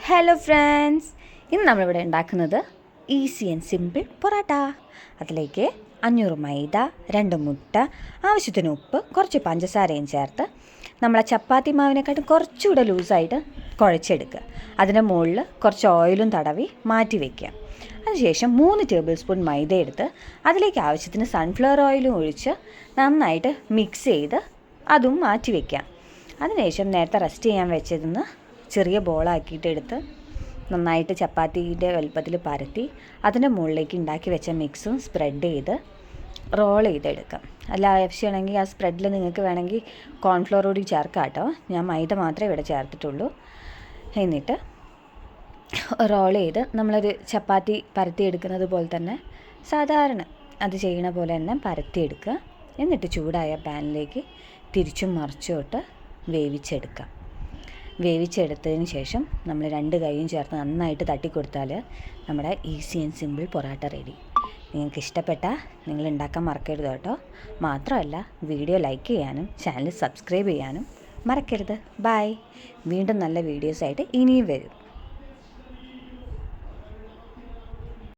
Hello friends, ഇന്ന് നമ്മളിവിടെ ഉണ്ടാക്കുന്നത് ഈസി ആൻഡ് സിമ്പിൾ പൊറോട്ട. അതിലേക്ക് 500 മൈദ, 2 മുട്ട, ആവശ്യത്തിന് ഉപ്പ്, കുറച്ച് പഞ്ചസാരയും ചേർത്ത് നമ്മളെ ചപ്പാത്തി മാവിനെക്കാട്ടും കുറച്ചുകൂടെ ലൂസായിട്ട് കുഴച്ചെടുക്കുക. അതിൻ്റെ മുകളിൽ കുറച്ച് ഓയിലും തടവി മാറ്റി വയ്ക്കുക. അതിനുശേഷം 3 ടേബിൾ സ്പൂൺ മൈദ എടുത്ത് അതിലേക്ക് ആവശ്യത്തിന് സൺഫ്ലവർ ഓയിലും ഒഴിച്ച് നന്നായിട്ട് മിക്സ് ചെയ്ത് അതും മാറ്റി വയ്ക്കാം. അതിനുശേഷം നേരത്തെ റെസ്റ്റ് ചെയ്യാൻ വെച്ചതിന്ന് ചെറിയ ബോളാക്കിയിട്ട് എടുത്ത് നന്നായിട്ട് ചപ്പാത്തിയുടെ വലുപ്പത്തിൽ പരത്തി അതിൻ്റെ മുകളിലേക്ക് ഉണ്ടാക്കി വെച്ച മിക്സും സ്പ്രെഡ് ചെയ്ത് റോൾ ചെയ്തെടുക്കാം. അല്ല ആവശ്യമാണെങ്കിൽ ആ സ്പ്രെഡിൽ നിങ്ങൾക്ക് വേണമെങ്കിൽ കോൺഫ്ലോർ കൂടി ചേർക്കാം കേട്ടോ. ഞാൻ മൈദ മാത്രമേ ഇവിടെ ചേർത്തിട്ടുള്ളൂ. എന്നിട്ട് റോൾ ചെയ്ത് നമ്മളൊരു ചപ്പാത്തി പരത്തിയെടുക്കുന്നത് പോലെ തന്നെ സാധാരണ അത് ചെയ്യണ പോലെ തന്നെ പരത്തിയെടുക്കുക. എന്നിട്ട് ചൂടായ പാനിലേക്ക് തിരിച്ചും മറിച്ചും ഇട്ട് വേവിച്ചെടുക്കാം. വേവിച്ചെടുത്തതിന് ശേഷം നമ്മൾ 2 കൈയും ചേർത്ത് നന്നായിട്ട് തട്ടിക്കൊടുത്താൽ നമ്മുടെ easy and simple parotta ready. നിങ്ങൾക്ക് ഇഷ്ടപ്പെട്ടാൽ നിങ്ങൾ ഉണ്ടാക്കാൻ മറക്കരുത് കേട്ടോ. മാത്രമല്ല വീഡിയോ ലൈക്ക് ചെയ്യാനും ചാനൽ സബ്സ്ക്രൈബ് ചെയ്യാനും മറക്കരുത്. ബൈ. വീണ്ടും നല്ല വീഡിയോസായിട്ട് ഇനിയും വരും.